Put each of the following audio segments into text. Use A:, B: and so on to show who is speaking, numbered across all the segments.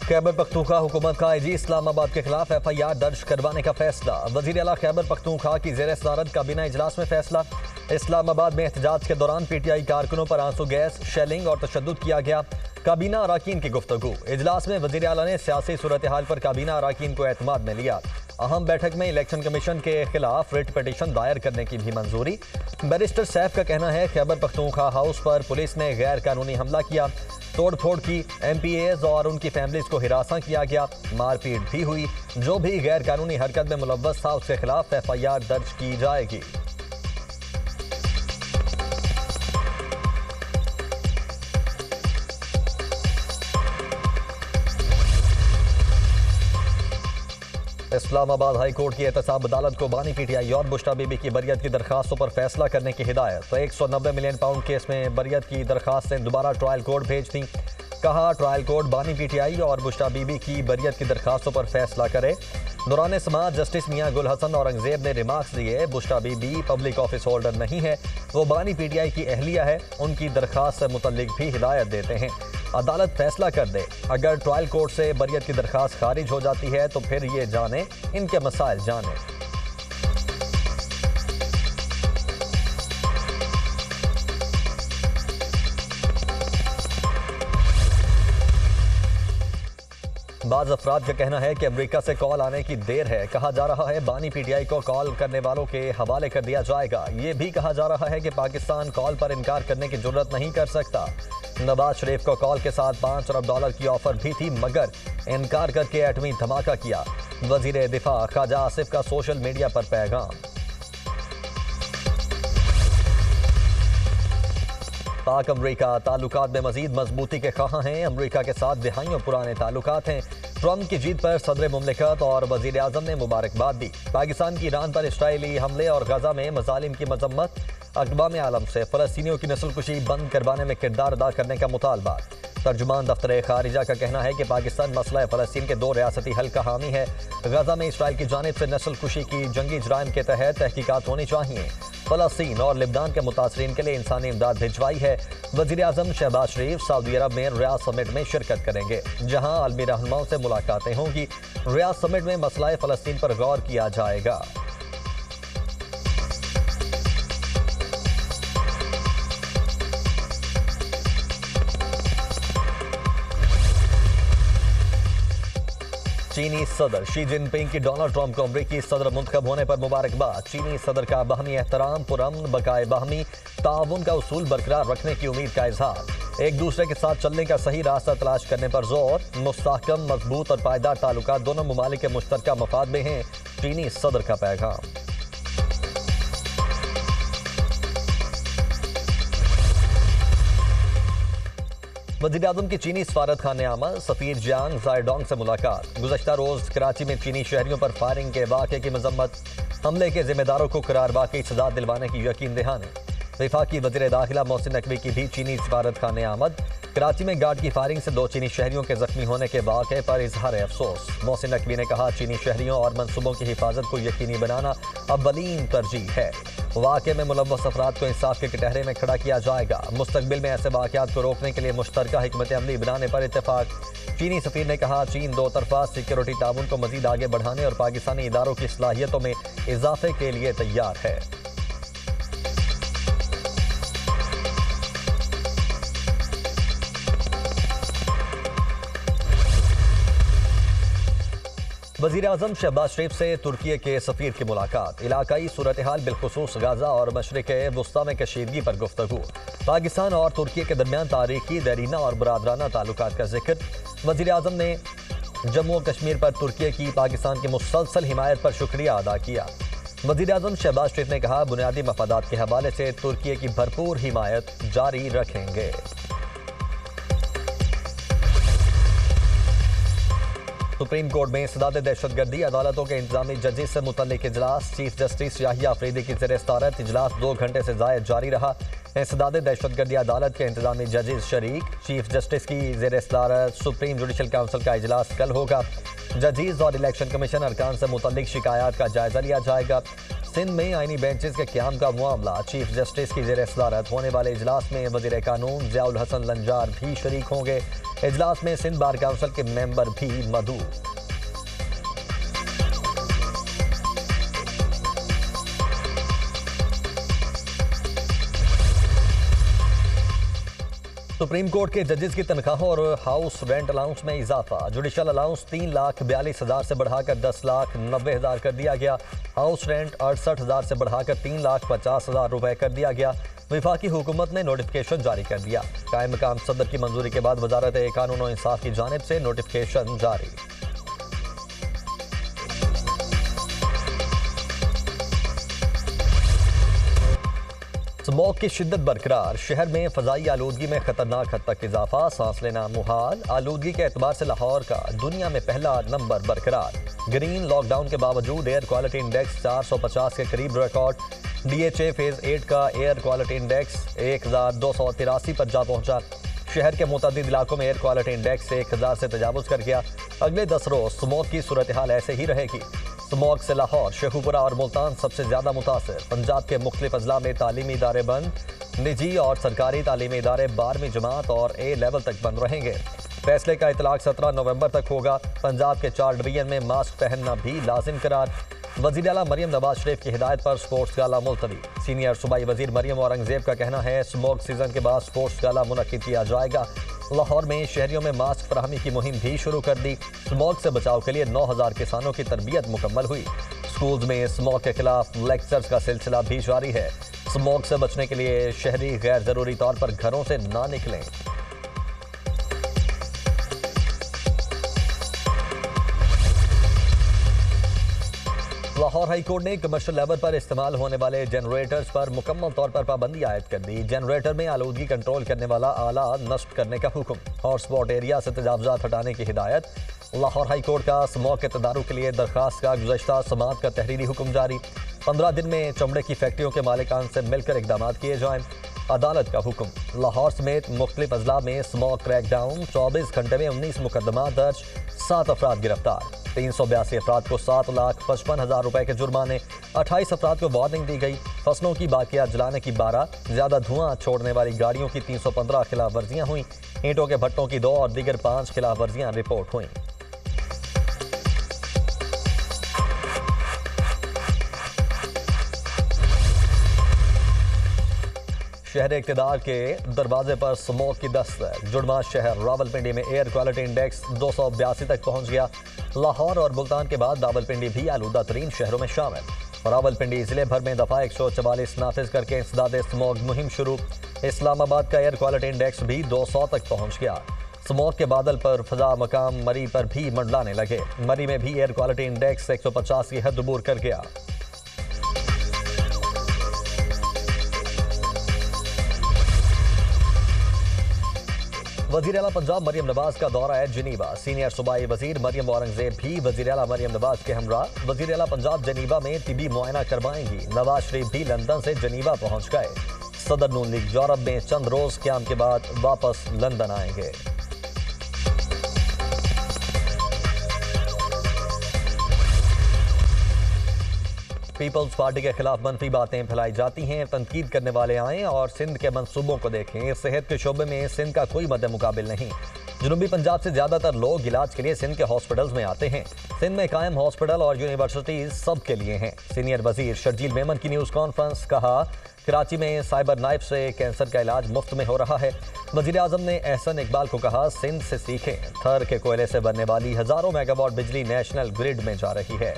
A: खैबर पख्तूनख्वा हुकूमत का आईजी इस्लामाबाद के खिलाफ FIR दर्ज करवाने का फैसला। वजीर आला खैबर पख्तूनख्वा की जेर सदारत काबीना इजलास में फैसला। इस्लामाबाद में एहतजाज के दौरान PTI कारकुनों पर आंसू गैस, शेलिंग और तशद्दुद किया गया। काबीना अराकीन की गुफ्तगू। इजलास में वजीर आला ने सियासी सूरत हाल पर काबीना अराकीन को एतमाद में लिया। अहम बैठक में इलेक्शन कमीशन के खिलाफ रिट पिटीशन दायर करने की भी मंजूरी। बैरिस्टर सैफ का कहना है खैबर पख्तूनख्वा हाउस पर पुलिस ने गैर कानूनी हमला किया, तोड़ फोड़ की, MPAs और उनकी फैमिलीज को हिरासा किया गया, मारपीट भी हुई। जो भी गैर कानूनी हरकत में मुलव्वस था उसके खिलाफ FIR दर्ज की जाएगी। इस्लामाबाद हाई कोर्ट की एहतसाब अदालत को बानी PTI और बुश्रा बीबी की बरियत की दरखास्तों पर फैसला करने की हिदायत। तो 190 मिलियन पाउंड केस में बरियत की दरखास्तें दोबारा ट्रायल कोर्ट भेज दी। कहा ट्रायल कोर्ट बानी PTI और बुश्रा बीबी की बरियत की दरखास्तों पर फैसला करे। दौरान समाअत जस्टिस मियां गुल हसन औरंगजेब ने रिमार्क्स दिए, बुश्रा बीबी पब्लिक ऑफिस होल्डर नहीं है, वो बानी PTI की अहलिया है, उनकी दरखास्त से मुतल्लिक भी हिदायत देते हैं। अदालत फैसला कर दे। अगर ट्रायल कोर्ट से बरियत की दरखास्त खारिज हो जाती है तो फिर ये जाने, इनके मसाइल जाने। बाज़ अफराद का कहना है कि अमेरिका से कॉल आने की देर है। कहा जा रहा है बानी PTI को कॉल करने वालों के हवाले कर दिया जाएगा। ये भी कहा जा रहा है कि पाकिस्तान कॉल पर इनकार करने की जुर्रत नहीं कर सकता। नवाज शरीफ को कॉल के साथ $5 अरब की ऑफर भी थी, मगर इनकार करके एटमी धमाका किया। वजीर दिफा ख्वाजा आसिफ का सोशल मीडिया पर पैगाम। पाक अमरीका ताल्लुकात में मजीद मजबूती के ख्वाह हैं। अमरीका के साथ दहाइयों पुराने ताल्लुकात हैं। ट्रंप की जीत पर सदर मुमलिकत और वजीर आजम ने मुबारकबाद दी। पाकिस्तान की ईरान पर इसराइली हमले और गजा में मजालिम की मजम्मत। अक़वाम आलम से फ़लस्तीनियों की नस्लकुशी बंद करवाने में किरदार अदा करने का मुतालबा। तर्जुमान दफ्तर खारिजा का कहना है कि पाकिस्तान मसला फ़लस्तीन के 2 रियासती हल का हामी है। गजा में इसराइल की जानिब से नस्लकुशी की जंगी जराइम के तहत तहकीकात होनी चाहिए। फ़लस्तीन और लिबनान के मुतासरीन के लिए इंसानी इमदाद भिजवाई है। वज़ीर आज़म शहबाज शरीफ सऊदी अरब में रियाद समिट में शिरकत करेंगे, जहाँ आलमी रहनुमाओं से मुलाकातें होंगी। रियाद समिट में मसला फ़लस्तीन पर गौर किया जाएगा। चीनी सदर शी जिनपिंग की डोनाल्ड ट्रंप को अमरीकी सदर मुंतखब होने पर मुबारकबाद। चीनी सदर का बाहमी एहतराम, पुरअमन, बकाए बाहमी ताउन का उसूल बरकरार रखने की उम्मीद का इजहार। एक दूसरे के साथ चलने का सही रास्ता तलाश करने पर जोर। मुस्तहकम, मजबूत और पायदार ताल्लुकात दोनों ममालिक के मुश्तरका मफाद में हैं। चीनी सदर का पैगाम। वज़ीर आज़म की चीनी सफारत खाने आमद सफ़ीर जियांग जायडोंग से मुलाकात। गुज़श्ता रोज़ कराची में चीनी शहरियों पर फायरिंग के वाक़े की मजम्मत। हमले के जिम्मेदारों को करार वाकई सजा दिलवाने की यकीन दहानी। वफाकी वज़ीर दाखिला मोहसिन नकवी की भी चीनी सफारत खाने आमद। कराची में गार्ड की फायरिंग से 2 चीनी शहरियों के जख्मी होने के वाक़े पर इजहार अफसोस। मोहसिन नकवी ने कहा चीनी शहरियों और मनसूबों की हिफाजत को यकीनी बनाना अव्वलीन तरजीह है। वाक़े में मुलव्वस अफराद को इंसाफ के कटहरे में खड़ा किया जाएगा। मुस्तकबिल में ऐसे वाक़यात को रोकने के लिए मुश्तरका हिकमत अमली बनाने पर इत्तेफाक। चीनी सफ़ीर ने कहा चीन 2 तरफा सिक्योरिटी ताउन को मजीद आगे बढ़ाने और पाकिस्तानी इदारों की सलाहियतों में इजाफे के लिए तैयार है। वज़ीर आज़म शहबाज शरीफ से तुर्की के सफ़ीर की मुलाकात। इलाकाई सूरत हाल बिलखुसूस गाज़ा और मशरिक़ वुस्ता में कशीदगी पर गुफ्तगू। पाकिस्तान और तुर्की के दरमियान तारीखी, देरीना और बरादराना ताल्लुकात का जिक्र। वज़ीर आज़म ने जम्मू और कश्मीर पर तुर्की की पाकिस्तान की मुसलसल हिमायत पर शुक्रिया अदा किया। वज़ीर आज़म शहबाज शरीफ ने कहा बुनियादी मफादात के हवाले से तुर्की की भरपूर हिमायत जारी रखेंगे। सुप्रीम कोर्ट में सदाद दहशतगर्दी अदालतों के इंतजामी जजेस से मुतल्लिक इजलास। चीफ जस्टिस याहिया अफरीदी की ज़ेर सदारत इजलास 2 घंटे से ज़ायद जारी रहा। सदाद दहशतगर्दी अदालत के इंतजामी जजेस शरीक। चीफ जस्टिस की ज़ेर सदारत सुप्रीम जुडिशल काउंसिल का इजलास कल होगा। जजेस और इलेक्शन कमीशन अरकान से मुतल्लिक शिकायत का जायजा लिया जाएगा। सिंध में आईनी बेंचेस के क्याम का मामला। चीफ जस्टिस की जेर सदारत होने वाले इजलास में वजीर कानून ज़ियाउल हसन लंजार भी शरीक होंगे। इजलास में सिंध बार काउंसिल के मेंबर भी मौजूद। सुप्रीम कोर्ट के जजेस की तनख्वाहों और हाउस रेंट अलाउंस में इजाफा। जुडिशल अलाउंस 3,42,000 से बढ़ाकर 10,90,000 कर दिया गया। हाउस रेंट 68,000 से बढ़ाकर 3,50,000 रुपए कर दिया गया। वफाकी हुकूमत ने नोटिफिकेशन जारी कर दिया। कायम मकाम सदर की मंजूरी के बाद वजारत कानून और इंसाफ की जानिब से नोटिफिकेशन जारी। स्मॉग की शिद्दत बरकरार। शहर में फजाई आलूदगी में खतरनाक हद तक इजाफा। सांस लेना मुहाल। आलूदगी के एतबार से लाहौर का दुनिया में पहला नंबर बरकरार। ग्रीन लॉकडाउन के बावजूद एयर क्वालिटी इंडेक्स 450 के करीब रिकॉर्ड। DHA फेज 8 का एयर क्वालिटी इंडेक्स 1283 पर जा पहुंचा। शहर के मुतअद्दिद इलाकों में एयर क्वालिटी इंडेक्स 1000 से तजावुज कर गया। अगले 10 रोज स्मॉग की सूरत हाल ऐसे ही रहेगी। स्मॉग से लाहौर, शेखुपुरा और मुल्तान सबसे ज्यादा मुतासर। पंजाब के मुख्तलिफ अजला में तालीमी इदारे बंद। निजी और सरकारी तालीमी इदारे 12वीं जमात और A लेवल तक बंद रहेंगे। फैसले का इतलाक 17 नवंबर तक होगा। पंजाब के 4 डिवीजन में मास्क पहनना भी लाजिम करार। वज़ीर आला मरियम नवाज शरीफ की हिदायत पर स्पोर्ट्स गाला मुलतवी। सीनियर सूबाई वजीर मरियम औरंगजेब का कहना है स्मॉग सीजन के बाद स्पोर्ट्स गाला मुनक्किद किया जाएगा। लाहौर में शहरियों में मास्क फराहमी की मुहिम भी शुरू कर दी। स्मॉग से बचाव के लिए 9,000 किसानों की तरबियत मुकम्मल हुई। स्कूल्स में स्मॉग के खिलाफ लेक्चर्स का सिलसिला भी जारी है। स्मॉग से बचने के लिए शहरी गैर जरूरी तौर पर घरों से ना निकलें। लाहौर हाई कोर्ट ने कमर्शियल लेवल पर इस्तेमाल होने वाले जनरेटर्स पर मुकम्मल तौर पर पाबंदी आयद कर दी। जनरेटर में आलूदगी कंट्रोल करने वाला आला नष्ट करने का हुक्म। हॉटस्पॉट एरिया से तजावुजात हटाने की हिदायत। लाहौर हाई कोर्ट का स्मॉग के तदारुक के लिए दरखास्त का गुज़श्ता समाअत का तहरीरी हुक्म जारी। 15 दिन में चमड़े की फैक्ट्रियों के मालिकान से मिलकर इकदाम किए जाएं। अदालत का हुक्म। लाहौर समेत मुख्तलिफ अजला में स्मॉग क्रैकडाउन। 24 घंटे में 19 मुकदमा दर्ज। 7 अफराद गिरफ्तार। 382 अफराद को 7,55,000 रुपए के जुर्माने। 28 अफराद को वार्निंग दी गई। फसलों की बाकियात जलाने की 12। ज्यादा धुआं छोड़ने वाली गाड़ियों की 315 खिलाफ वर्जियां हुई। ईंटों के भट्टों की 2 और दीगर 5 खिलाफ वर्जियां रिपोर्ट हुई। शहर इक़्तिदार के दरवाजे पर स्मॉग की दस्तक। जुड़वा शहर रावलपिंडी में एयर क्वालिटी इंडेक्स 282 तक पहुंच गया। लाहौर और मुल्तान के बाद रावलपिंडी भी आलूदा तरीन शहरों में शामिल। रावलपिंडी जिले भर में दफा 144 नाफिज करके इंसदाद स्मॉग मुहिम शुरू। इस्लामाबाद का एयर क्वालिटी इंडेक्स भी 200 तक पहुंच गया। स्मॉग के बादल पर फजा मकाम मरी पर भी मंडलाने लगे। मरी में भी एयर क्वालिटी इंडेक्स 150 की हद अबूर कर गया। वज़ीर आला पंजाब मरियम नवाज का दौरा है जिनीवा। सीनियर सूबाई वजीर मरियम औरंगजेब भी वज़ीर आला मरियम नवाज के हमरा। वज़ीर आला पंजाब जिनीवा में तिबी मुआयना करवाएंगी। नवाज शरीफ भी लंदन से जिनीवा पहुंच गए। सदर नून लीग यूरोप में चंद रोज क्याम के बाद वापस लंदन आएंगे। पीपल्स पार्टी के खिलाफ मनफी बातें फैलाई जाती हैं। तनकीद करने वाले आएँ और सिंध के मंसूबों को देखें। सेहत के शोबे में सिंध का कोई मद्दे मुकाबिल नहीं। जनूबी पंजाब से ज्यादातर लोग इलाज के लिए सिंध के हॉस्पिटल्स में आते हैं। सिंध में कायम हॉस्पिटल और यूनिवर्सिटीज सबके लिए हैं। सीनियर वजीर शर्जील मेमन की न्यूज़ कॉन्फ्रेंस। कहा कराची में साइबर नाइफ से कैंसर का इलाज मुफ्त में हो रहा है। वजीर आजम ने एहसन इकबाल को कहा सिंध से सीखें। थर के कोयले से बनने वाली हजारों मेगावाट बिजली नेशनल ग्रिड में जा रही है।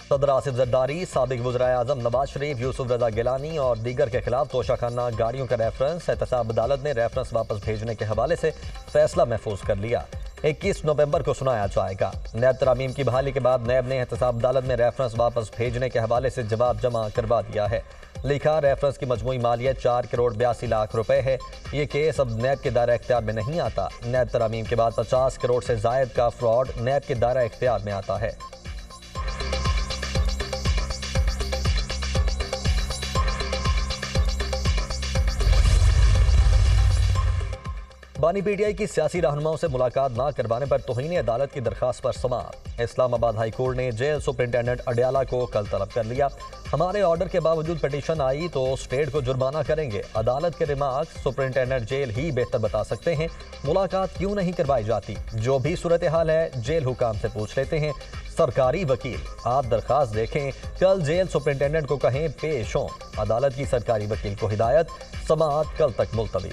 A: सदर आसिफ जरदारी, साबिक वज़ीर आज़म नवाज शरीफ, यूसुफ रजा गिलानी और दीगर के खिलाफ तोशाखाना गाड़ियों का रेफरेंस। एहतसाब अदालत ने रेफरेंस वापस भेजने के हवाले से फैसला महफूज कर लिया। 21 नवंबर को सुनाया जाएगा। नैब तरामीम की बहाली के बाद नैब ने एहतसाब अदालत में रेफरेंस वापस भेजने के हवाले से जवाब जमा करवा दिया है। लिखा रेफरेंस की मजमूई मालियत 4 करोड़ 82 लाख रुपए है। ये केस अब नैब के दायरा इख्तियार में नहीं आता। नैब तरामीम के बाद 50 करोड़ से जायद का फ्रॉड नैब के दायरा इख्तियार में आता है। बानी पीटीआई की सियासी रहनुमाओं से मुलाकात न करवाने पर तौहीन अदालत की दरखास्त पर समाअत। इस्लामाबाद हाई कोर्ट ने जेल सुपरिंटेंडेंट अडयाला को कल तलब कर लिया। हमारे ऑर्डर के बावजूद पिटीशन आई तो स्टेट को जुर्माना करेंगे। अदालत के रिमार्क्स सुपरिंटेंडेंट जेल ही बेहतर बता सकते हैं। मुलाकात क्यों नहीं करवाई जाती? जो भी सूरत हाल है जेल हुकाम से पूछ लेते हैं। सरकारी वकील, आप दरखास्त देखें, कल जेल सुपरिंटेंडेंट को कहें पेश हों। अदालत की सरकारी वकील को हिदायत, समाअत कल तक मुलतवी।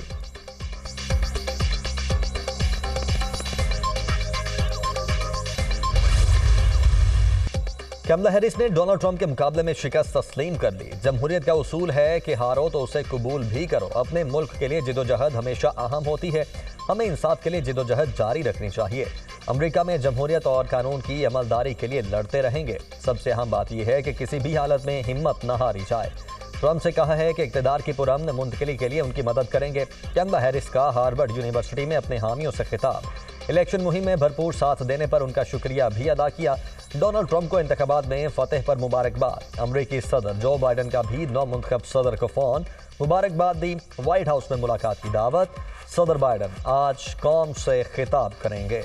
A: कमला हैरिस ने डोनाल्ड ट्रंप के मुकाबले में शिकस्त तस्लीम कर ली। जमहूरियत का उसूल है कि हारो तो उसे कबूल भी करो। अपने मुल्क के लिए जिदोजहद हमेशा अहम होती है। हमें इंसाफ के लिए जिदोजहद जारी रखनी चाहिए। अमेरिका में जमहूरियत और कानून की अमलदारी के लिए लड़ते रहेंगे। सबसे अहम बात यह है कि किसी भी हालत में हिम्मत न हारी जाए। ट्रंप से कहा है कि इक़्तिदार की पुरअमन मुंतकिली के लिए उनकी मदद करेंगे। कमला हैरिस का हार्वर्ड यूनिवर्सिटी में अपने हामियों से खिताब। इलेक्शन मुहिम में भरपूर साथ देने पर उनका शुक्रिया भी अदा किया। डोनाल्ड ट्रंप को इंतखाबात में फतेह पर मुबारकबाद। अमरीकी सदर जो बाइडन का भी नौ मुंतखब सदर को फोन, मुबारकबाद दी। व्हाइट हाउस में मुलाकात की दावत। सदर बाइडन आज कौम से खिताब करेंगे।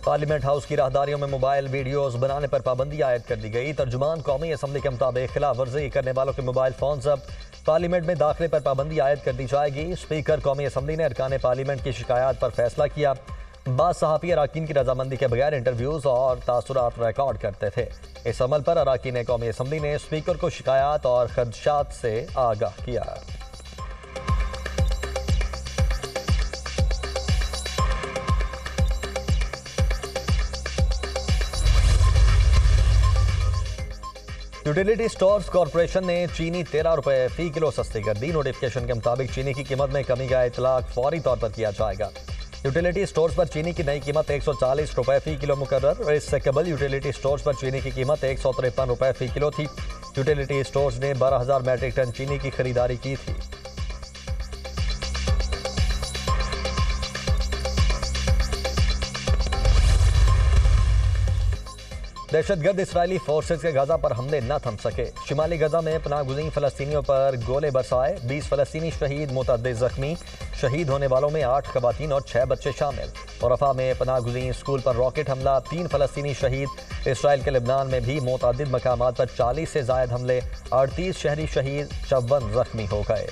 A: पार्लियामेंट हाउस की राहदारियों में मोबाइल वीडियोस बनाने पर पाबंदी आयद कर दी गई। तर्जुमान कौमी असम्बली के मुताबिक खिलाफ वर्जी करने वालों के मोबाइल फोन जब्त। पार्लियामेंट में दाखिले पर पाबंदी आयद कर दी जाएगी। स्पीकर कौमी असम्बली ने अरकान पार्लियामेंट की शिकायत पर फैसला किया। बाद सहाफ़ी अराकीन की रजामंदी के बगैर इंटरव्यूज और तासुरात रिकॉर्ड करते थे। इस अमल पर अराकीन कौमी असम्बली ने स्पीकर को शिकायत और खदशात से आगाह किया। यूटिलिटी स्टोर्स कॉरपोरेशन ने चीनी 13 रुपए फी किलो सस्ती कर दी। नोटिफिकेशन के मुताबिक चीनी की कीमत में कमी का इतलाक फौरी तौर पर किया जाएगा। यूटिलिटी स्टोर्स पर चीनी की नई कीमत 140 रुपए फी किलो मुकर्रर। इससे कबल यूटिलिटी स्टोर्स पर चीनी की कीमत 153 रुपए फी किलो थी। यूटिलिटी स्टोर्स ने 12,000 मैट्रिक टन चीनी की खरीदारी की थी। दहशतगर्द इसराइली फोर्सेज के गजा पर हमले न थम सके। शिमाली गजा में पनाहगुज़ीन फ़लस्तीनियों पर गोले बरसाए। 20 फ़लस्तीनी शहीद, मुतअद्दिद ज़ख्मी। शहीद होने वालों में 8 ख़वातीन और 6 बच्चे शामिल। और रफ़ा में पनाहगुज़ीन स्कूल पर रॉकेट हमला, 3 फ़लस्तीनी शहीद। इसराइल के लिबनान में भी मुतअद्दिद मकामात पर 40 से ज़ायद हमले, 38 शहरी शहीद, 54 ज़ख्मी हो गए।